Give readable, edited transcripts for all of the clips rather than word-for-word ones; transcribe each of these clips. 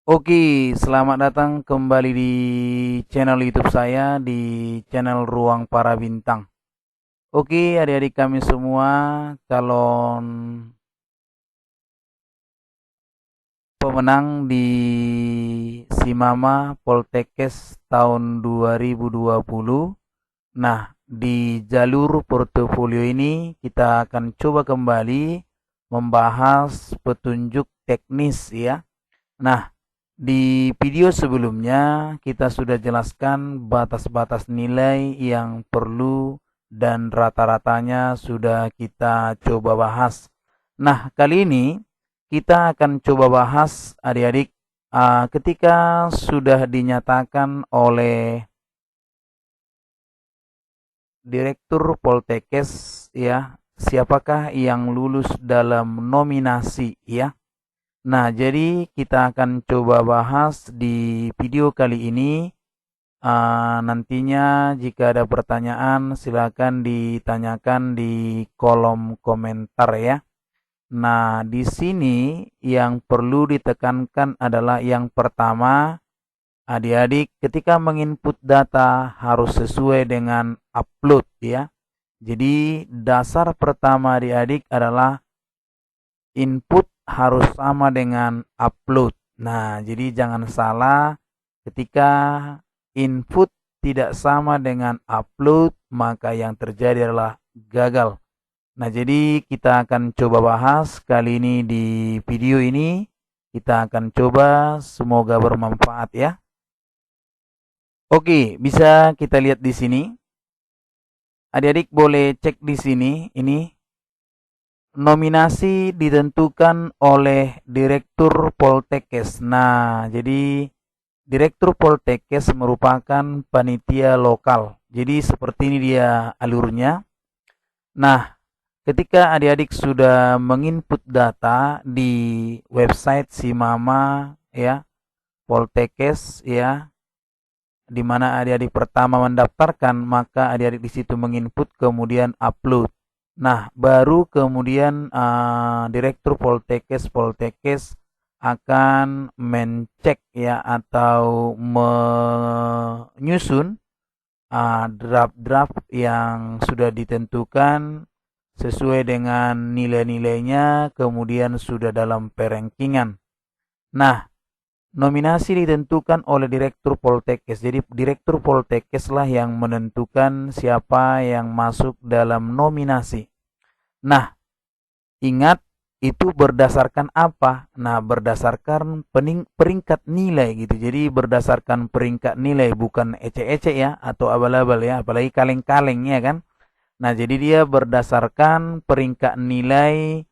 Oke, selamat datang kembali di channel YouTube saya di channel Ruang Para Bintang. Oke, adik-adik kami semua, calon pemenang di Simama Poltekkes tahun 2020. Nah, di jalur portofolio ini kita akan coba kembali membahas petunjuk teknis ya. Nah, di video sebelumnya kita sudah jelaskan batas-batas nilai yang perlu dan rata-ratanya sudah kita coba bahas. Nah, kali ini kita akan coba bahas adik-adik ketika sudah dinyatakan oleh Direktur Poltekkes ya, siapakah yang lulus dalam nominasi ya. Nah, jadi kita akan coba bahas di video kali ini. Nantinya jika ada pertanyaan silakan ditanyakan di kolom komentar ya. Nah, di sini yang perlu ditekankan adalah yang pertama, adik-adik ketika menginput data harus sesuai dengan upload ya. Jadi dasar pertama adik-adik adalah input harus sama dengan upload. Nah, jadi jangan salah ketika input tidak sama dengan upload, maka yang terjadi adalah gagal. Nah, jadi kita akan coba bahas kali ini di video ini. Kita akan coba, semoga bermanfaat ya. Oke, bisa kita lihat di sini. Adik-adik boleh cek di sini, ini nominasi ditentukan oleh Direktur Poltekkes. Nah, jadi Direktur Poltekkes merupakan panitia lokal. Jadi seperti ini dia alurnya. Nah, ketika adik-adik sudah menginput data di website Simama ya, Poltekkes ya, di mana adik-adik pertama mendaftarkan, maka adik-adik di situ menginput kemudian upload. Nah, baru kemudian Direktur Poltekkes akan mencek ya atau menyusun draft-draft yang sudah ditentukan sesuai dengan nilai-nilainya, kemudian sudah dalam perankingan. Nah, nominasi ditentukan oleh Direktur Poltekkes. Jadi Direktur Poltekkes lah yang menentukan siapa yang masuk dalam nominasi. Nah, ingat itu berdasarkan apa? Nah, berdasarkan peringkat nilai gitu. Jadi berdasarkan peringkat nilai, bukan ece-ece ya atau abal-abal ya, apalagi kaleng-kaleng ya kan. Nah, jadi dia berdasarkan peringkat nilai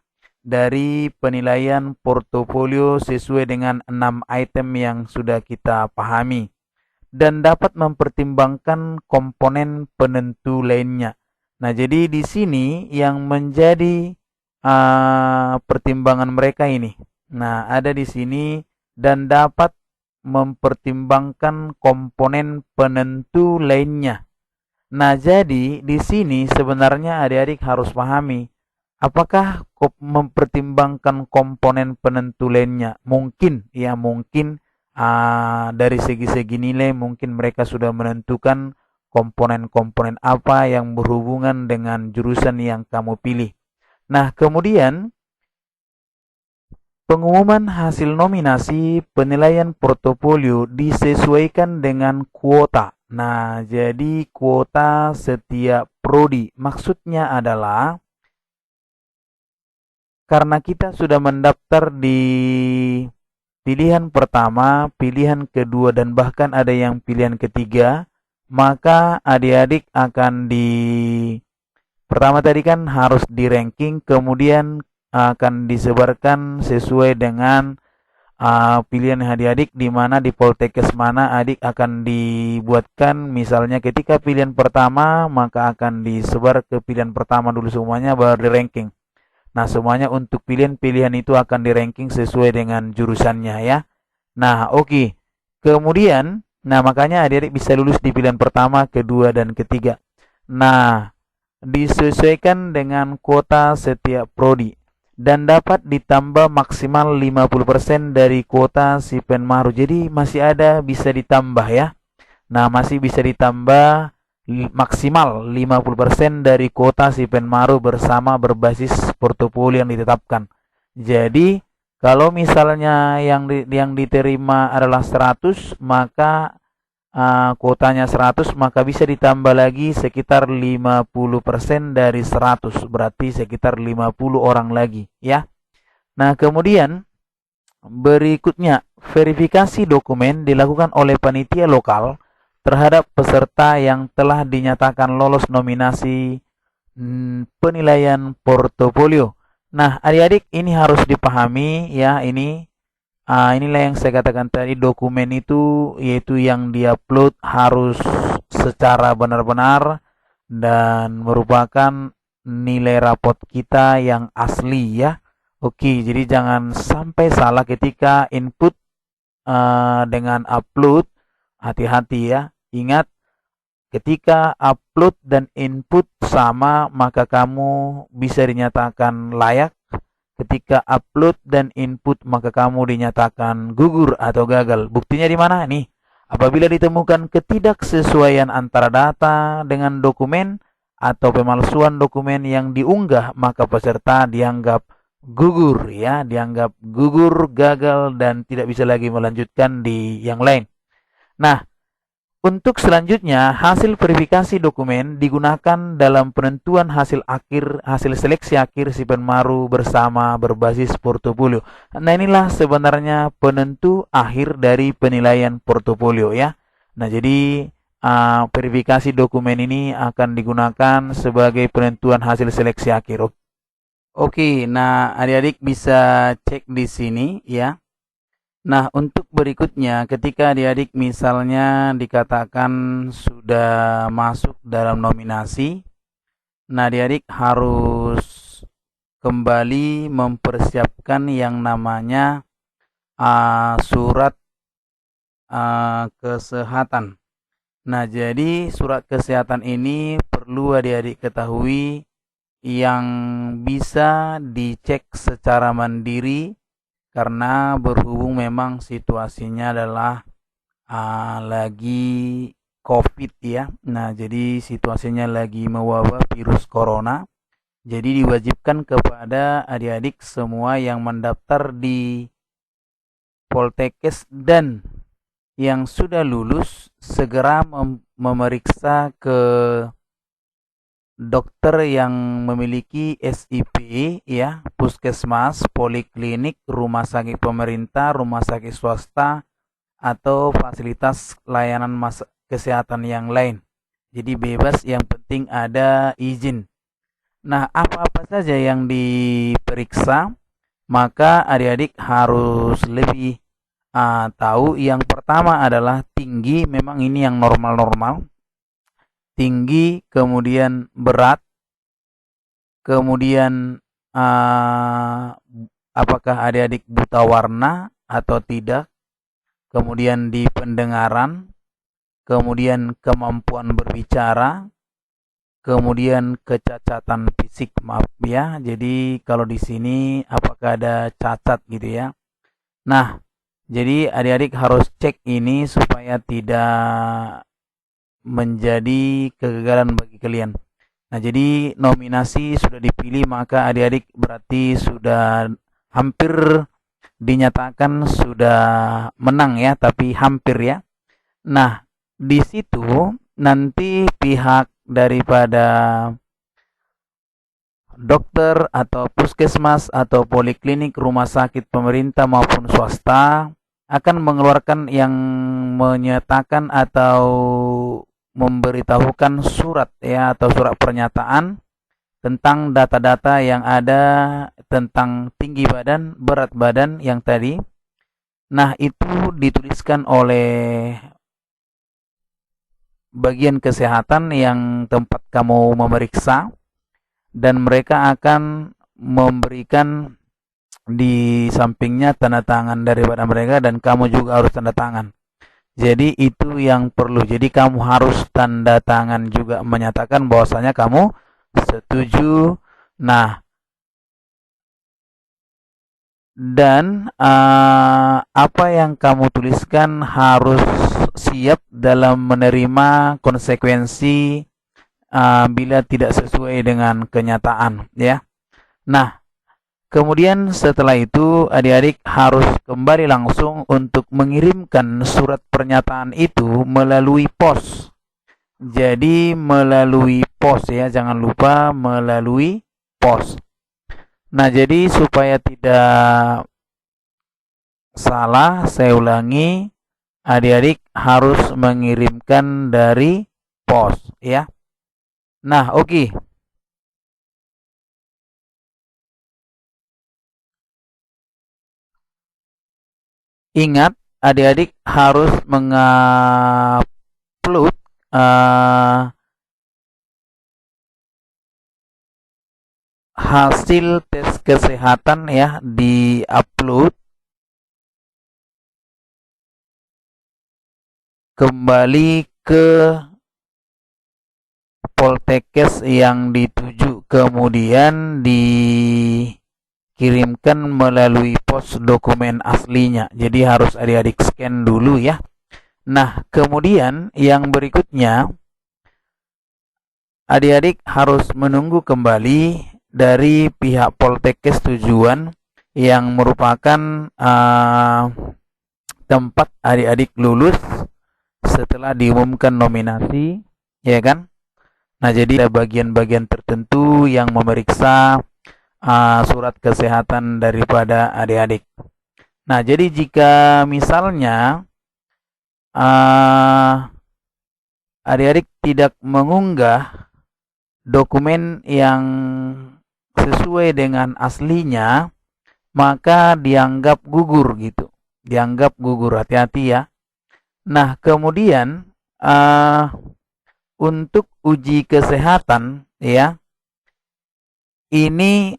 dari penilaian portofolio sesuai dengan 6 item yang sudah kita pahami dan dapat mempertimbangkan komponen penentu lainnya. Nah, jadi di sini yang menjadi pertimbangan mereka ini. Nah, ada di sini dan dapat mempertimbangkan komponen penentu lainnya. Nah, jadi di sini sebenarnya adik-adik harus pahami apakah mempertimbangkan komponen penentu lainnya. Mungkin ya, mungkin dari segi-segi nilai mungkin mereka sudah menentukan komponen-komponen apa yang berhubungan dengan jurusan yang kamu pilih. Nah, kemudian pengumuman hasil nominasi penilaian portofolio disesuaikan dengan kuota. Nah, jadi kuota setiap prodi. Maksudnya adalah karena kita sudah mendaftar di pilihan pertama, pilihan kedua, dan bahkan ada yang pilihan ketiga, maka adik-adik akan pertama tadi kan harus di ranking, kemudian akan disebarkan sesuai dengan pilihan adik-adik di mana di Poltekkes mana adik akan dibuatkan. Misalnya ketika pilihan pertama, maka akan disebar ke pilihan pertama dulu semuanya baru di ranking. Nah, semuanya untuk pilihan-pilihan itu akan di ranking sesuai dengan jurusannya ya. Nah, oke. Kemudian, nah makanya adik-adik bisa lulus di pilihan pertama, kedua, dan ketiga. Nah, disesuaikan dengan kuota setiap prodi. dan dapat ditambah maksimal 50% dari kuota si Penmaru. Jadi masih ada, bisa ditambah ya. Nah, masih bisa ditambah maksimal 50% dari kuota si Penmaru bersama berbasis portofolio yang ditetapkan. Jadi, kalau misalnya yang diterima adalah 100, maka kuotanya 100, maka bisa ditambah lagi sekitar 50% dari 100, berarti sekitar 50 orang lagi ya. Nah, kemudian berikutnya, verifikasi dokumen dilakukan oleh panitia lokal terhadap peserta yang telah dinyatakan lolos nominasi penilaian portofolio. Nah, adik-adik, ini harus dipahami ya, inilah yang saya katakan tadi, dokumen itu yaitu yang diupload harus secara benar-benar dan merupakan nilai rapot kita yang asli ya. Oke, jadi jangan sampai salah ketika input dengan upload. Hati-hati ya. Ingat, ketika upload dan input sama, maka kamu bisa dinyatakan layak. Ketika upload dan input, maka kamu dinyatakan gugur atau gagal. Buktinya di mana nih? Apabila ditemukan ketidaksesuaian antara data dengan dokumen atau pemalsuan dokumen yang diunggah, maka peserta dianggap gugur ya, dianggap gugur, gagal, dan tidak bisa lagi melanjutkan di yang lain. Nah, untuk selanjutnya, hasil verifikasi dokumen digunakan dalam penentuan hasil seleksi akhir si Penmaru bersama berbasis portofolio. Nah, inilah sebenarnya penentu akhir dari penilaian portofolio ya. Nah, jadi verifikasi dokumen ini akan digunakan sebagai penentuan hasil seleksi akhir. Oke, nah adik-adik bisa cek di sini ya. Nah, untuk berikutnya, ketika adik-adik misalnya dikatakan sudah masuk dalam nominasi, nah adik-adik harus kembali mempersiapkan yang namanya surat kesehatan. Nah, jadi surat kesehatan ini perlu adik-adik ketahui yang bisa dicek secara mandiri karena berhubung memang situasinya adalah lagi COVID ya. Nah, jadi situasinya lagi mewabah virus corona. Jadi diwajibkan kepada adik-adik semua yang mendaftar di Poltekkes dan yang sudah lulus segera memeriksa ke dokter yang memiliki SIP ya, puskesmas, poliklinik, rumah sakit pemerintah, rumah sakit swasta, atau fasilitas layanan kesehatan yang lain. Jadi bebas, yang penting ada izin. Nah, apa-apa saja yang diperiksa, maka adik-adik harus lebih tahu. Yang pertama adalah tinggi, memang ini yang normal-normal. Tinggi, kemudian berat, kemudian apakah adik-adik buta warna atau tidak, kemudian di pendengaran, kemudian kemampuan berbicara, kemudian kecacatan fisik, maaf ya. Jadi kalau di sini apakah ada cacat gitu ya. Nah, jadi adik-adik harus cek ini supaya tidak menjadi kegagalan bagi kalian. Nah, jadi nominasi sudah dipilih, maka adik-adik berarti sudah hampir dinyatakan sudah menang ya, tapi hampir ya. Nah, di situ nanti pihak daripada dokter atau puskesmas atau poliklinik, rumah sakit pemerintah maupun swasta akan mengeluarkan yang menyatakan atau memberitahukan surat ya, atau surat pernyataan tentang data-data yang ada tentang tinggi badan, berat badan yang tadi. Nah, itu dituliskan oleh bagian kesehatan yang tempat kamu memeriksa, dan mereka akan memberikan di sampingnya tanda tangan daripada mereka, dan kamu juga harus tanda tangan. Jadi itu yang perlu. Jadi kamu harus tanda tangan juga menyatakan bahwasanya kamu setuju. Nah, dan apa yang kamu tuliskan harus siap dalam menerima konsekuensi bila tidak sesuai dengan kenyataan, ya. Nah, kemudian setelah itu adik-adik harus kembali langsung untuk mengirimkan surat pernyataan itu melalui pos. Jadi melalui pos, ya, jangan lupa melalui pos. Nah, jadi supaya tidak salah, saya ulangi, adik-adik harus mengirimkan dari pos, ya. Nah, oke. Ingat, adik-adik harus mengupload hasil tes kesehatan, ya, di-upload kembali ke Poltekkes yang dituju, kemudian dikirimkan melalui pos dokumen aslinya. Jadi harus adik-adik scan dulu, ya. Nah, kemudian yang berikutnya, adik-adik harus menunggu kembali dari pihak Poltekkes tujuan yang merupakan tempat adik-adik lulus setelah diumumkan nominasi, ya kan? Nah, jadi ada bagian-bagian tertentu yang memeriksa surat kesehatan daripada adik-adik. Nah, jadi jika misalnya adik-adik tidak mengunggah dokumen yang sesuai dengan aslinya, maka dianggap gugur gitu. Dianggap gugur, hati-hati, ya. Nah, kemudian untuk uji kesehatan, ya, ini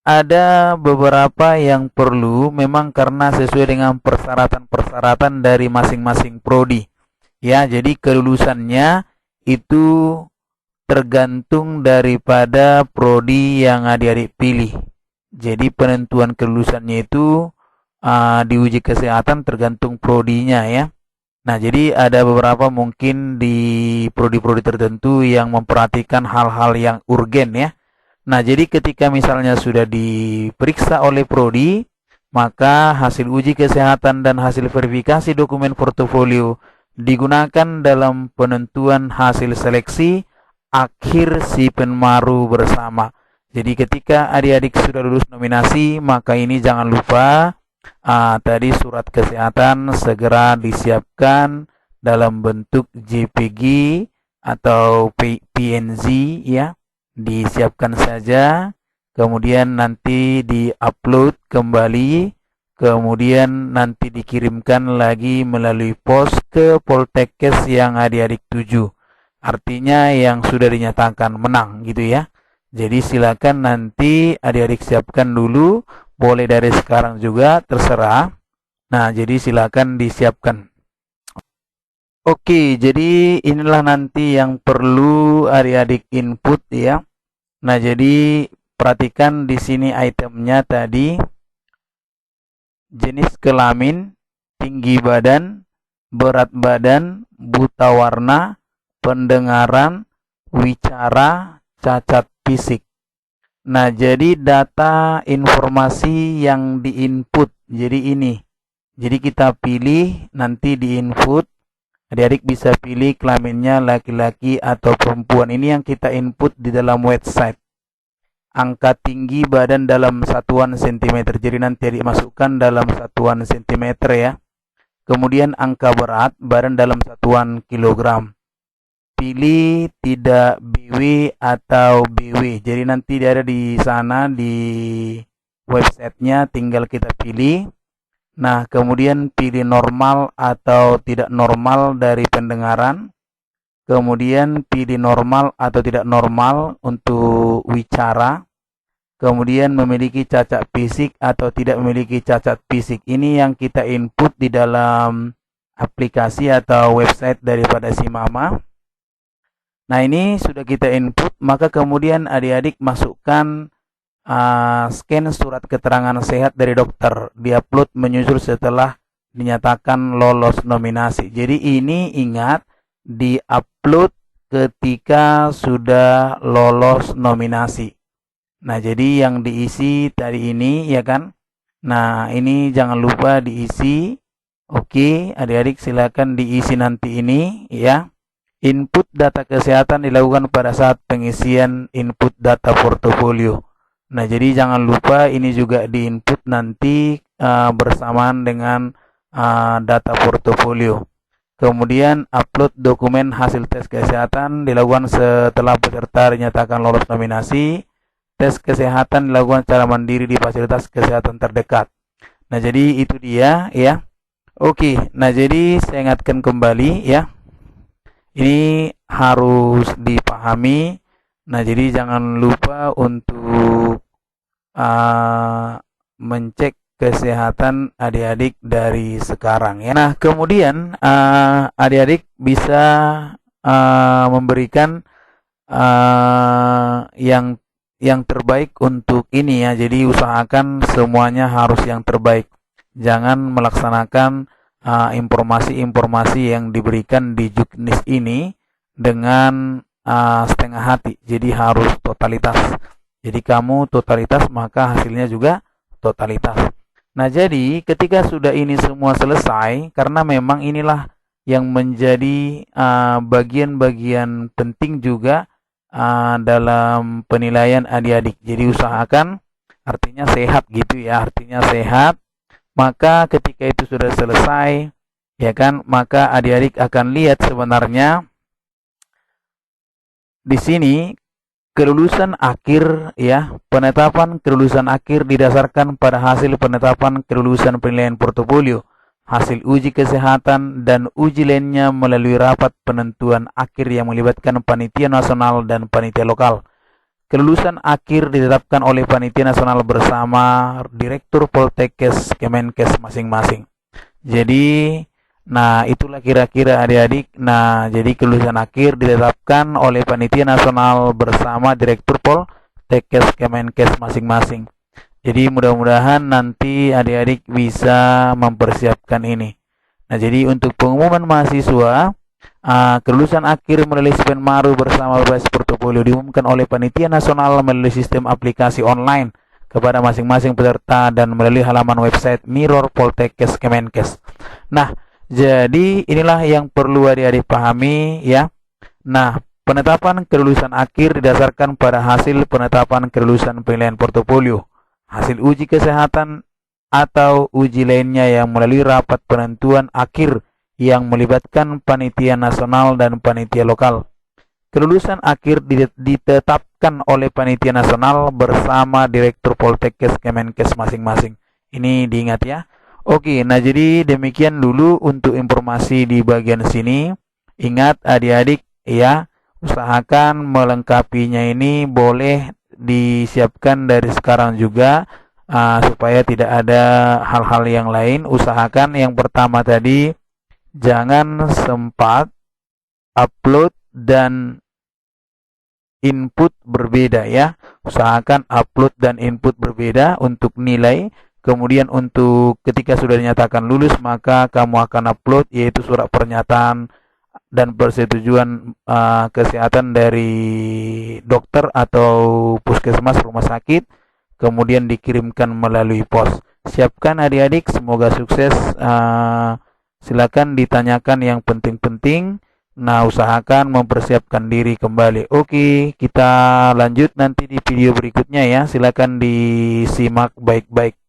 ada beberapa yang perlu memang karena sesuai dengan persyaratan-persyaratan dari masing-masing prodi, ya. Jadi kelulusannya itu tergantung daripada prodi yang adik-adik pilih. Jadi penentuan kelulusannya itu di uji kesehatan tergantung prodinya, ya. Nah, jadi ada beberapa mungkin di prodi-prodi tertentu yang memperhatikan hal-hal yang urgen, ya. Nah, jadi ketika misalnya sudah diperiksa oleh prodi, maka hasil uji kesehatan dan hasil verifikasi dokumen portofolio digunakan dalam penentuan hasil seleksi akhir si penmaru bersama. Jadi ketika adik-adik sudah lulus nominasi, maka ini jangan lupa tadi surat kesehatan segera disiapkan dalam bentuk JPG atau PNG, ya. Disiapkan saja, kemudian nanti diupload kembali, kemudian nanti dikirimkan lagi melalui pos ke Poltekkes yang adik-adik tuju. Artinya yang sudah dinyatakan menang, gitu, ya. Jadi silakan nanti adik-adik siapkan dulu, boleh dari sekarang juga, terserah. Nah, jadi silakan disiapkan. Oke, jadi inilah nanti yang perlu adik-adik input, ya. Nah, jadi perhatikan di sini itemnya tadi: jenis kelamin, tinggi badan, berat badan, buta warna, pendengaran, wicara, cacat fisik. Nah, jadi data informasi yang diinput. Jadi ini. Jadi kita pilih nanti di input. Adik-adik bisa pilih kelaminnya laki-laki atau perempuan. Ini yang kita input di dalam website. Angka tinggi badan dalam satuan cm. Jadi nanti adik masukkan dalam satuan cm, ya. Kemudian angka berat badan dalam satuan kilogram. Pilih tidak BW atau BW. Jadi nanti ada di sana di websitenya, tinggal kita pilih. Nah, kemudian pilih normal atau tidak normal dari pendengaran. Kemudian pilih normal atau tidak normal untuk wicara. Kemudian memiliki cacat fisik atau tidak memiliki cacat fisik. Ini yang kita input di dalam aplikasi atau website daripada si mama. Nah, ini sudah kita input, maka kemudian adik-adik masukkan scan surat keterangan sehat dari dokter, diupload menyusul setelah dinyatakan lolos nominasi. Jadi ini ingat, diupload ketika sudah lolos nominasi. Nah, jadi yang diisi tadi ini ya kan. Nah, ini jangan lupa diisi. Oke, adik-adik silakan diisi nanti ini ya. Input data kesehatan dilakukan pada saat pengisian input data portofolio. Nah, jadi jangan lupa ini juga diinput nanti bersamaan dengan data portofolio. Kemudian upload dokumen hasil tes kesehatan dilakukan setelah peserta dinyatakan lolos nominasi. Tes kesehatan dilakukan secara mandiri di fasilitas kesehatan terdekat. Nah, jadi itu dia ya. Oke, nah jadi saya ingatkan kembali ya. Ini harus dipahami. Nah, jadi jangan lupa untuk mencek kesehatan adik-adik dari sekarang ya. Nah, kemudian adik-adik bisa memberikan yang terbaik untuk ini ya. Jadi usahakan semuanya harus yang terbaik. Jangan melaksanakan informasi-informasi yang diberikan di juknis ini dengan setengah hati. Jadi harus totalitas. Jadi kamu totalitas maka hasilnya juga totalitas. Nah, jadi ketika sudah ini semua selesai, karena memang inilah yang menjadi bagian-bagian penting juga dalam penilaian adik-adik. Jadi usahakan, artinya sehat gitu ya, artinya sehat. Maka ketika itu sudah selesai ya kan, maka adik-adik akan lihat sebenarnya di sini kelulusan akhir ya, penetapan kelulusan akhir didasarkan pada hasil penetapan kelulusan penilaian portofolio, hasil uji kesehatan dan uji lainnya melalui rapat penentuan akhir yang melibatkan panitia nasional dan panitia lokal. Kelulusan akhir ditetapkan oleh panitia nasional bersama Direktur Poltekkes Kemenkes masing-masing. Jadi, nah itulah kira-kira adik-adik. Nah, jadi kelulusan akhir ditetapkan oleh panitia nasional bersama Direktur Poltekkes Kemenkes masing-masing. Jadi mudah-mudahan nanti adik-adik bisa mempersiapkan ini. Nah, jadi untuk pengumuman mahasiswa, kelulusan akhir melalui Spenmaru bersama berbasis portofolio diumumkan oleh panitia nasional melalui sistem aplikasi online kepada masing-masing peserta dan melalui halaman website Mirror Poltekkes Kemenkes. Nah, jadi inilah yang perlu adik-adik pahami ya. Nah, penetapan kelulusan akhir didasarkan pada hasil penetapan kelulusan penilaian portofolio, hasil uji kesehatan atau uji lainnya yang melalui rapat penentuan akhir yang melibatkan panitia nasional dan panitia lokal. Kelulusan akhir ditetapkan oleh panitia nasional bersama Direktur Poltekkes Kemenkes masing-masing. Ini diingat ya. Oke, nah jadi demikian dulu untuk informasi di bagian sini. Ingat adik-adik ya, usahakan melengkapinya ini boleh disiapkan dari sekarang juga supaya tidak ada hal-hal yang lain. Usahakan yang pertama tadi, jangan sempat upload dan input berbeda ya. Usahakan upload dan input berbeda untuk nilai. Kemudian untuk ketika sudah dinyatakan lulus, maka kamu akan upload yaitu surat pernyataan dan persetujuan kesehatan dari dokter atau puskesmas rumah sakit, kemudian dikirimkan melalui pos. Siapkan adik-adik, semoga sukses. Silakan ditanyakan yang penting-penting. Nah, usahakan mempersiapkan diri kembali. Oke, kita lanjut nanti di video berikutnya ya. Silakan disimak baik-baik.